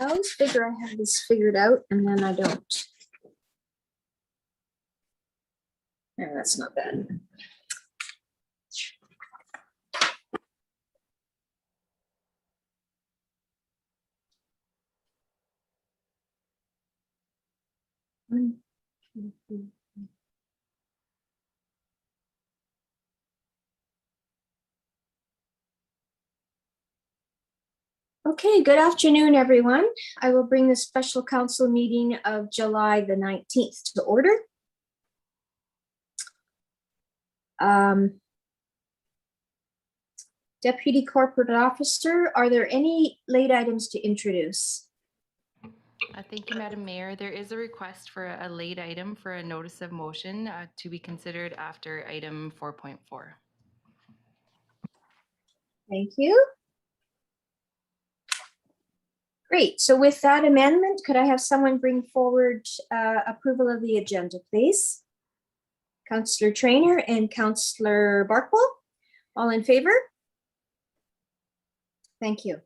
I always figure I have this figured out and then I don't. No, that's not bad. One, two, three. Okay, good afternoon, everyone. I will bring the special council meeting of July the 19th to order. Deputy Corporate Officer, are there any late items to introduce? Thank you, Madam Mayor. There is a request for a late item for a notice of motion to be considered after item 4.4. Thank you. Great. So with that amendment, could I have someone bring forward approval of the agenda, please? Councillor Trainer and Councillor Barkwell, all in favor? Thank you.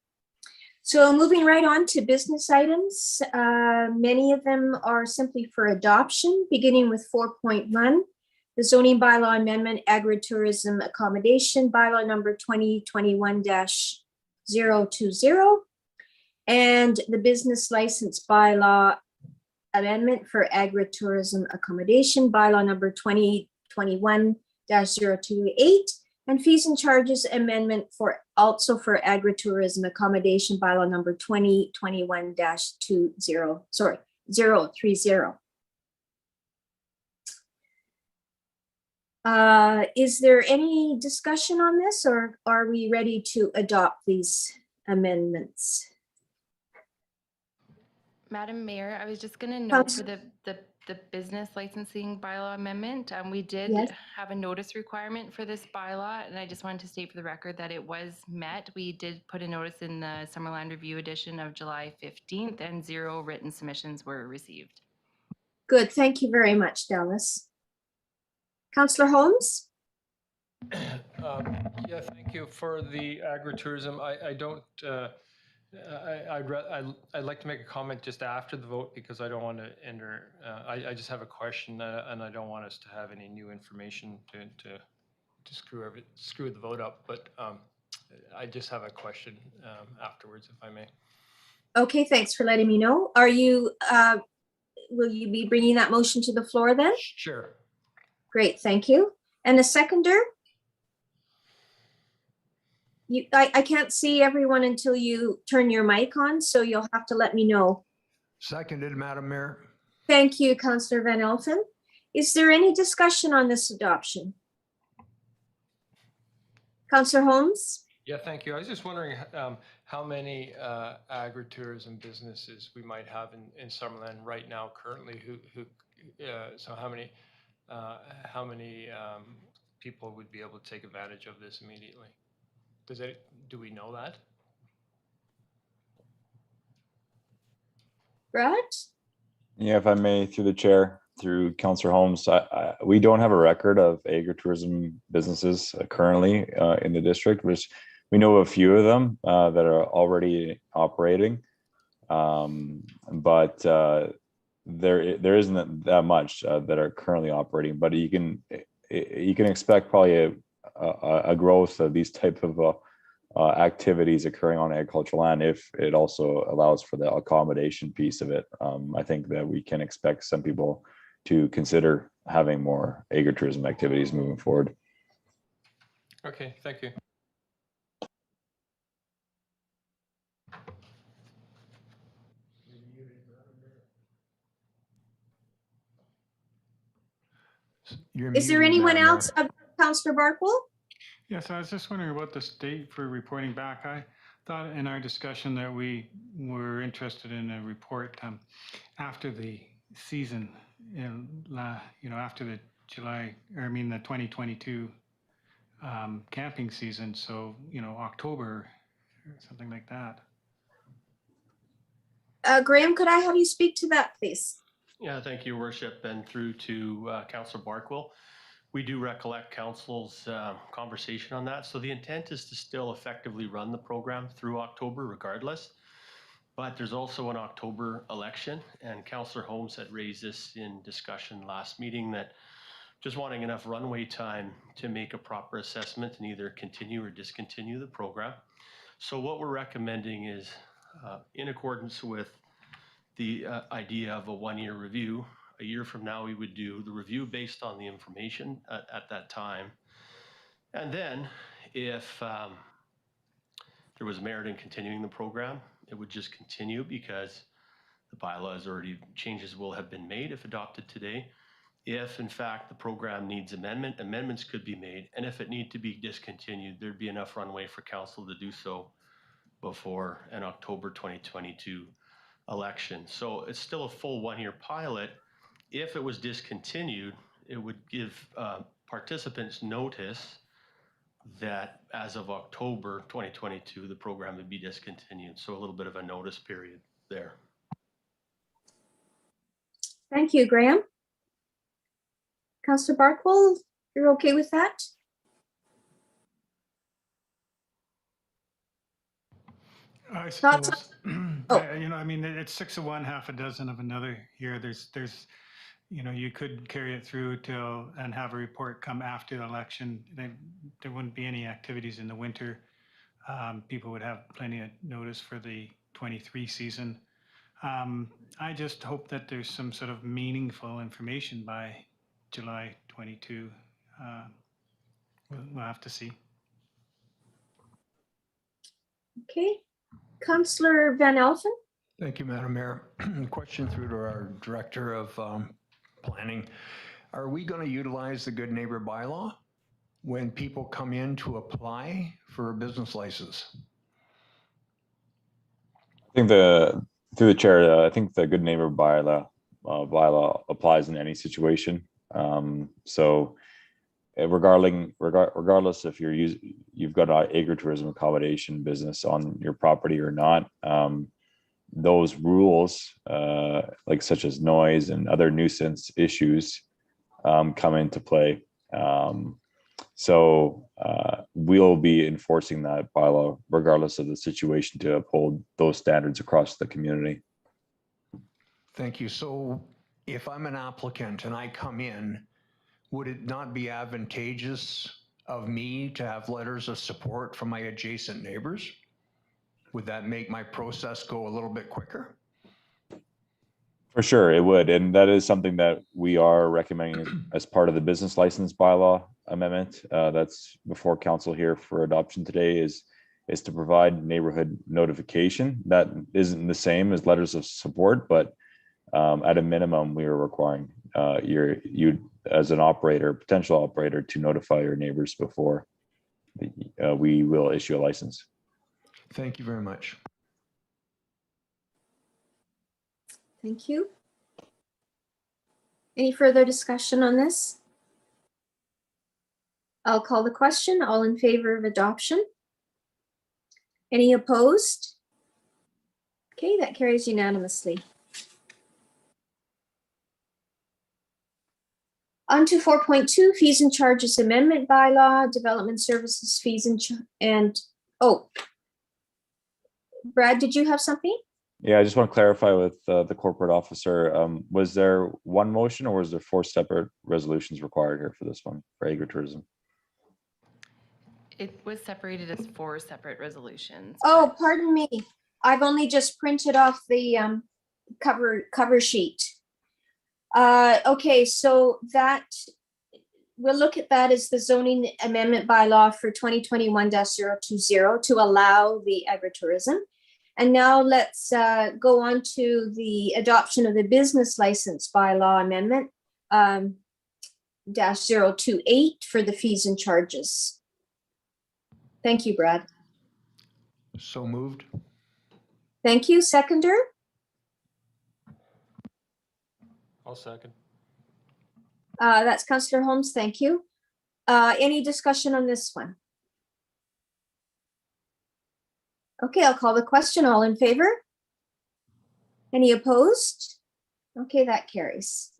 So moving right on to business items, many of them are simply for adoption, beginning with 4.1, the zoning bylaw amendment, agritourism accommodation bylaw number 2021-020, and the business license bylaw amendment for agritourism accommodation bylaw number 2021-028, and fees and charges amendment for also for agritourism accommodation bylaw number 2021-030. Is there any discussion on this, or are we ready to adopt these amendments? Madam Mayor, I was just going to note for the business licensing bylaw amendment, we did have a notice requirement for this bylaw, and I just wanted to state for the record that it was met. We did put a notice in the Summerland Review edition of July 15th, and 0 written submissions were received. Good, thank you very much, Dallas. Councillor Holmes? Yeah, thank you for the agritourism. I'd like to make a comment just after the vote because I don't want to enter. I just have a question and I don't want us to have any new information to screw the vote up. But I just have a question afterwards, if I may. Okay, thanks for letting me know. Are you, will you be bringing that motion to the floor then? Sure. Great, thank you. And the seconder? I can't see everyone until you turn your mic on, so you'll have to let me know. Seconded, Madam Mayor. Thank you, Councillor Van Elfen. Is there any discussion on this adoption? Councillor Holmes? Yeah, thank you. I was just wondering how many agritourism businesses we might have in Summerland right now currently. So how many people would be able to take advantage of this immediately? Do we know that? Brad? Yeah, if I may, through the chair, through Councillor Holmes, we don't have a record of agritourism businesses currently in the district, which we know of a few of them that are already operating, but there isn't that much that are currently operating. But you can expect probably a growth of these type of activities occurring on agricultural land if it also allows for the accommodation piece of it. I think that we can expect some people to consider having more agritourism activities moving forward. Okay, thank you. Is there anyone else? Councillor Barkwell? Yes, I was just wondering about this date for reporting back. I thought in our discussion that we were interested in a report after the season, after the the 2022 camping season. So, October or something like that. Graham, could I have you speak to that, please? Yeah, thank you, Worship, and through to Councillor Barkwell. We do recollect Council's conversation on that. So the intent is to still effectively run the program through October regardless. But there's also an October election, and Councillor Holmes had raised this in discussion last meeting, that just wanting enough runway time to make a proper assessment and either continue or discontinue the program. So what we're recommending is, in accordance with the idea of a one-year review, a year from now, we would do the review based on the information at that time. And then if there was merit in continuing the program, it would just continue because the bylaws already, changes will have been made if adopted today. If in fact the program needs amendment, amendments could be made. And if it need to be discontinued, there'd be enough runway for council to do so before an October 2022 election. So it's still a full one-year pilot. If it was discontinued, it would give participants notice that as of October 2022, the program would be discontinued. So a little bit of a notice period there. Thank you, Graham. Councillor Barkwell, you're okay with that? I Thoughts suppose, Oh. I mean, it's 6 of one, half a dozen of another here. There's, you could carry it through till and have a report come after the election. There wouldn't be any activities in the winter. People would have plenty of notice for the 23 season. I just hope that there's some sort of meaningful information by July 22. We'll have to see. Okay. Councillor Van Elfen? Thank you, Madam Mayor. Question through to our Director of Planning. Are we going to utilize the Good Neighbor bylaw when people come in to apply for a business license? I think through the chair, I think the good neighbor bylaw applies in any situation. So regardless if you've got an agritourism accommodation business on your property or not, those rules, like such as noise and other nuisance issues, come into play. So we'll be enforcing that bylaw regardless of the situation to uphold those standards across the community. Thank you. So if I'm an applicant and I come in, would it not be advantageous of me to have letters of support from my adjacent neighbors? Would that make my process go a little bit quicker? For sure, it would. And that is something that we are recommending as part of the business license bylaw amendment that's before council here for adoption today, is to provide neighborhood notification. That isn't the same as letters of support, but at a minimum, we are requiring you as an operator, potential operator, to notify your neighbors before we will issue a license. Thank you very much. Thank you. Any further discussion on this? I'll call the question. All in favor of adoption? Any opposed? Okay, that carries unanimously. On to 4.2, fees and charges amendment bylaw, development services fees and oh, Brad, did you have something? Yeah, I just want to clarify with the corporate officer, was there one motion or was there 4 separate resolutions required here for this one, for agritourism? It was separated as 4 separate resolutions. Oh, pardon me. I've only just printed off the cover sheet. Okay, so that we'll look at that as the zoning amendment bylaw for 2021-020 to allow the agritourism. And now let's go on to the adoption of the business license bylaw amendment -028 for the fees and charges. Thank you, Brad. So moved. Thank you. Seconder? I'll second. That's Councillor Holmes. Thank you. Any discussion on this one? Okay, I'll call the question. All in favor? Any opposed? Okay, that carries.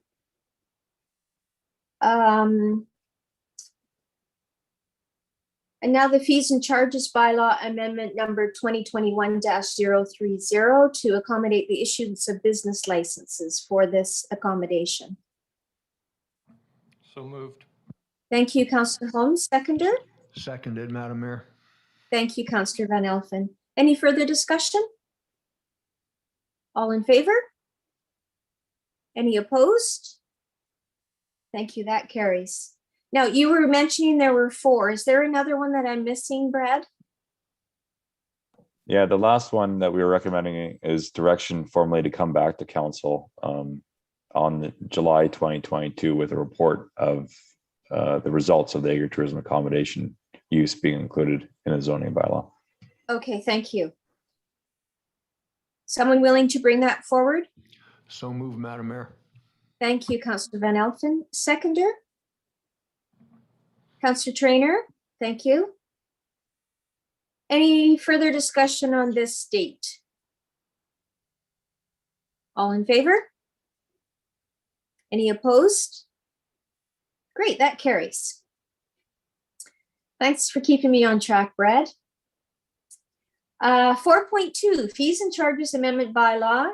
And now the fees and charges bylaw amendment number 2021-030 to accommodate the issuance of business licenses for this accommodation. So moved. Thank you, Councillor Holmes. Seconder? Seconded, Madam Mayor. Thank you, Councillor Van Elfen. Any further discussion? All in favor? Any opposed? Thank you, that carries. Now, you were mentioning there were 4. Is there another one that I'm missing, Brad? Yeah, the last one that we were recommending is direction formally to come back to council on July 2022 with a report of the results of the agritourism accommodation use being included in the zoning bylaw. Okay, thank you. Someone willing to bring that forward? So moved, Madam Mayor. Thank you, Councillor Van Elfen. Seconder? Councillor Trainer, thank you. Any further discussion on this date? All in favor? Any opposed? Great, that carries. Thanks for keeping me on track, Brad. 4.2, fees and charges amendment bylaw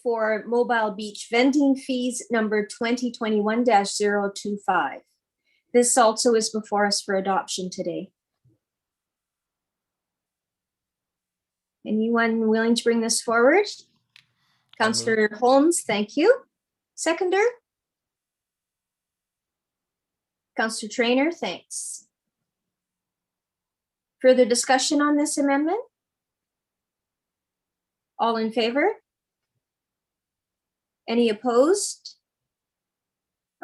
for mobile beach vending fees number 2021-025. This also is before us for adoption today. Anyone willing to bring this forward? Councillor Holmes, thank you. Seconder? Councillor Trainer, thanks. Further discussion on this amendment? All in favor? Any opposed?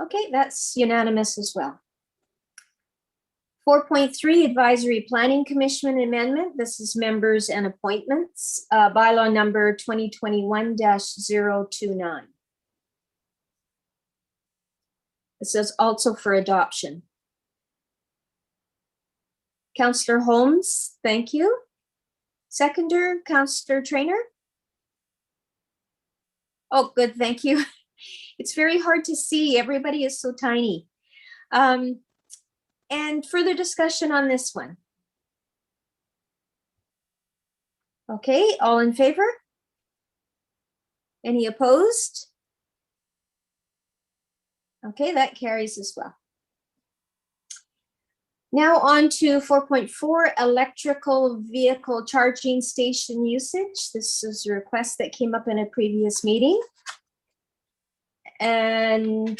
Okay, that's unanimous as well. 4.3 Advisory Planning Commission Amendment. This is members and appointments. Bylaw number 2021-029. This is also for adoption. Councillor Holmes, thank you. Seconder, Councillor Trainer. Oh, good, thank you. It's very hard to see. Everybody is so tiny. And further discussion on this one? Okay, all in favor? Any opposed? Okay, that carries as well. Now on to 4.4, electrical vehicle charging station usage. This is a request that came up in a previous meeting. And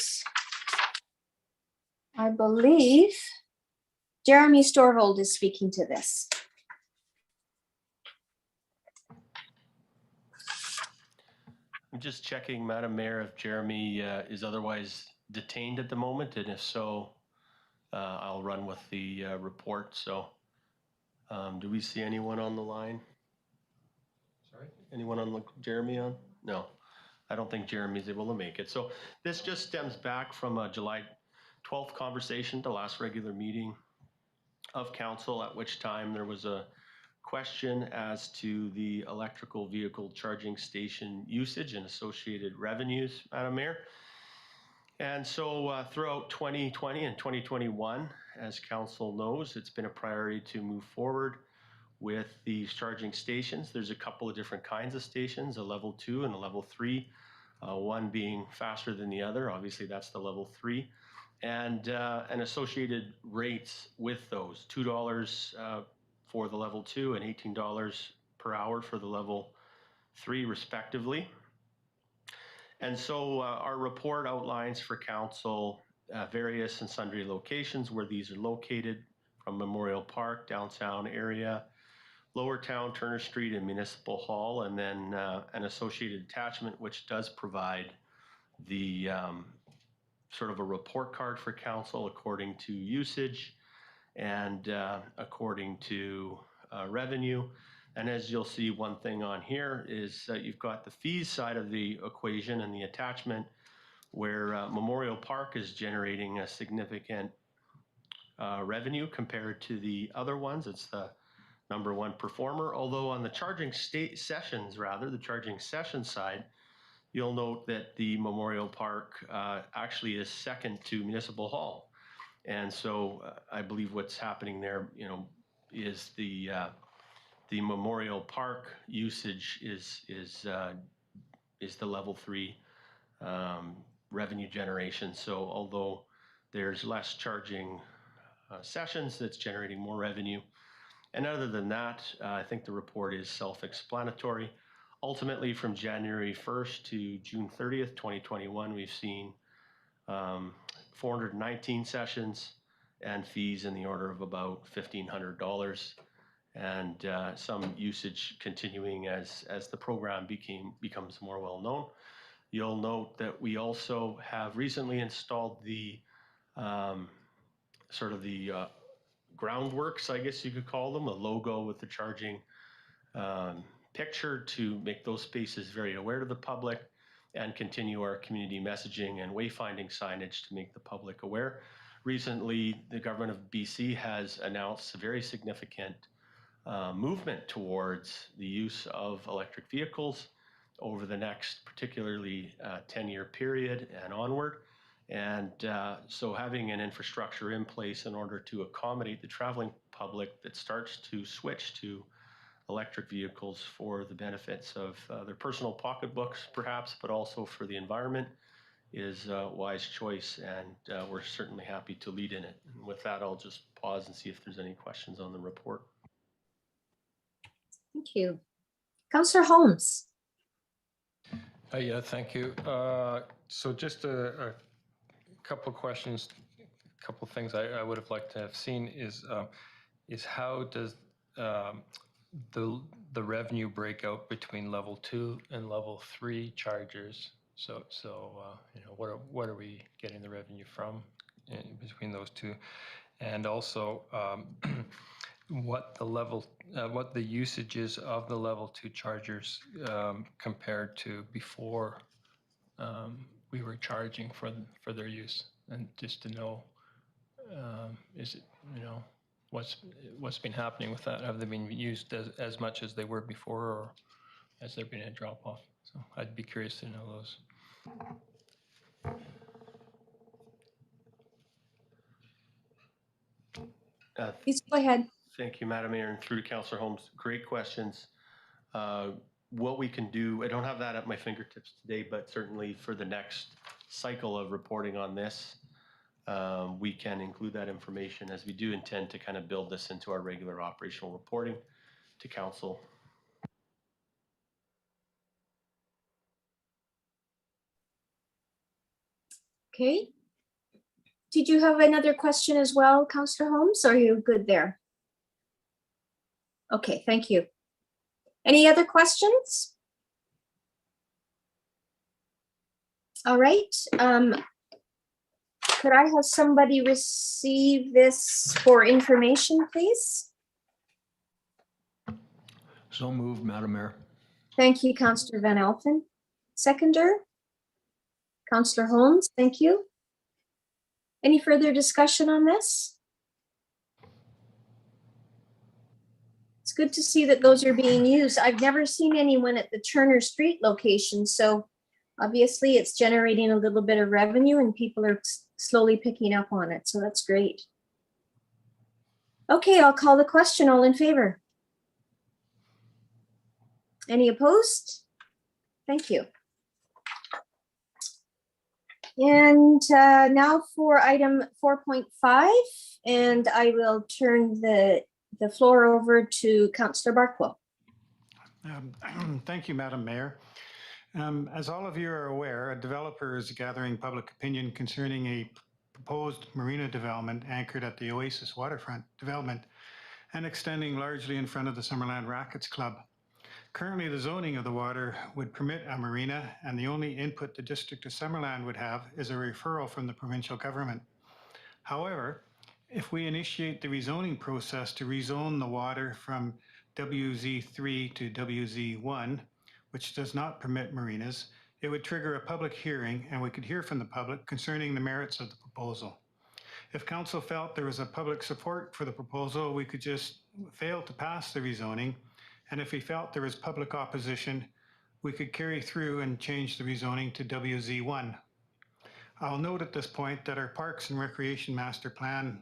I believe Jeremy Storvold is speaking to this. I'm just checking, Madam Mayor, if Jeremy is otherwise detained at the moment, and if so, I'll run with the report. So do we see anyone on the line? Sorry, anyone on Jeremy on? No, I don't think Jeremy's able to make it. So this just stems back from a July 12th conversation, the last regular meeting of council, at which time there was a question as to the electrical vehicle charging station usage and associated revenues, Madam Mayor. And so throughout 2020 and 2021, as council knows, it's been a priority to move forward with these charging stations. There's a couple of different kinds of stations, a level 2 and a level 3, one being faster than the other. Obviously, that's the level 3. And associated rates with those, $2 for the level 2 and $18 per hour for the level 3 respectively. And so our report outlines for council various and sundry locations where these are located, from Memorial Park, downtown area, Lower Town, Turner Street, and Municipal Hall, and then an associated attachment which does provide the sort of a report card for council according to usage and according to revenue. And as you'll see, one thing on here is you've got the fees side of the equation and the attachment where Memorial Park is generating a significant revenue compared to the other ones. It's the #1 performer, although on the charging sessions, the charging session side, you'll note that the Memorial Park actually is second to Municipal Hall. And so I believe what's happening there, is the Memorial Park usage is the level 3 revenue generation. So although there's less charging sessions, that's generating more revenue. And other than that, I think the report is self-explanatory. Ultimately, from January 1st to June 30th, 2021, we've seen 419 sessions and fees in the order of about $1,500, and some usage continuing as the program becomes more well known. You'll note that we also have recently installed the sort of the groundworks, I guess you could call them, a logo with the charging picture to make those spaces very aware to the public, and continue our community messaging and wayfinding signage to make the public aware. Recently, the government of BC has announced a very significant movement towards the use of electric vehicles over the next particularly 10-year period and onward. And so having an infrastructure in place in order to accommodate the traveling public that starts to switch to electric vehicles for the benefits of their personal pocketbooks, perhaps, but also for the environment, is a wise choice, and we're certainly happy to lead in it. And with that, I'll just pause and see if there's any questions on the report. Thank you. Councillor Holmes. Yeah, thank you. So just a couple of questions, a couple of things I would have liked to have seen is how does the revenue break out between level 2 and level 3 chargers? So what are we getting the revenue from between those two, and also what the usage is of the level 2 chargers compared to before we were charging for their use, and just to know, is it, what's been happening with that? Have they been used as much as they were before, or has there been a drop off? So I'd be curious to know those. Please go ahead. Thank you, Madam Mayor, and through to Councillor Holmes. Great questions. What we can do, I don't have that at my fingertips today, but certainly for the next cycle of reporting on this, we can include that information, as we do intend to kind of build this into our regular operational reporting to Council. Okay. Did you have another question as well, Councillor Holmes? Or are you good there? Okay, thank you. Any other questions? All right. Could I have somebody receive this for information, please? So moved, Madam Mayor. Thank you, Councillor Van Elfen. Seconder? Councillor Holmes, thank you. Any further discussion on this? It's good to see that those are being used. I've never seen anyone at the Turner Street location, so obviously it's generating a little bit of revenue and people are slowly picking up on it, so that's great. Okay, I'll call the question. All in favor? Any opposed? Thank you. And now for item 4.5, and I will turn the floor over to Councillor Barkwell. Thank you, Madam Mayor. As all of you are aware, a developer is gathering public opinion concerning a proposed marina development anchored at the Oasis waterfront development and extending largely in front of the Summerland Rackets Club. Currently, the zoning of the water would permit a marina, and the only input the District of Summerland would have is a referral from the provincial government. However, if we initiate the rezoning process to rezone the water from WZ3 to WZ1, which does not permit marinas, it would trigger a public hearing, and we could hear from the public concerning the merits of the proposal. If council felt there was a public support for the proposal, we could just fail to pass the rezoning. And if we felt there was public opposition, we could carry through and change the rezoning to WZ1. I'll note at this point that our Parks and Recreation Master Plan,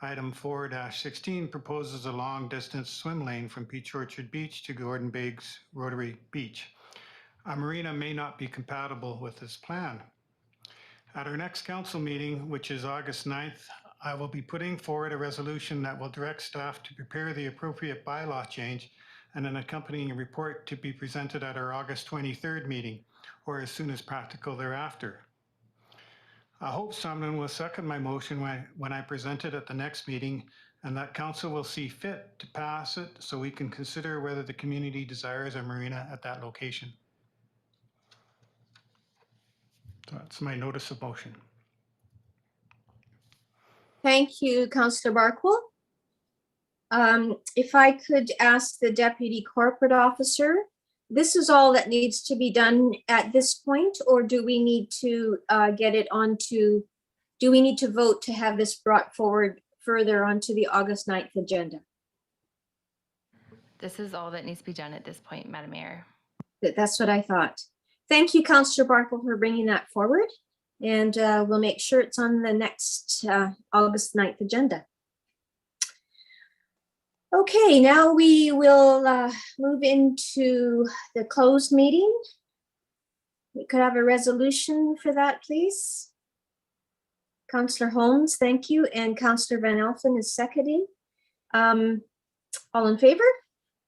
item 4-16, proposes a long-distance swim lane from Peach Orchard Beach to Gordon Biggs Rotary Beach. A marina may not be compatible with this plan. At our next council meeting, which is August 9th, I will be putting forward a resolution that will direct staff to prepare the appropriate bylaw change and an accompanying report to be presented at our August 23rd meeting, or as soon as practical thereafter. I hope someone will second my motion when I present it at the next meeting, and that council will see fit to pass it so we can consider whether the community desires a marina at that location. So that's my notice of motion. Thank you, Councillor Barkle. If I could ask the Deputy Corporate Officer, this is all that needs to be done at this point, or do we need to get it onto, do we need to vote to have this brought forward further onto the August 9th agenda? This is all that needs to be done at this point, Madam Mayor. That's what I thought. Thank you, Councillor Barkle, for bringing that forward. And we'll make sure it's on the next August 9th agenda. Okay, now we will move into the closed meeting. We could have a resolution for that, please. Councillor Holmes, thank you. And Councillor Van Elfen is seconding. All in favor?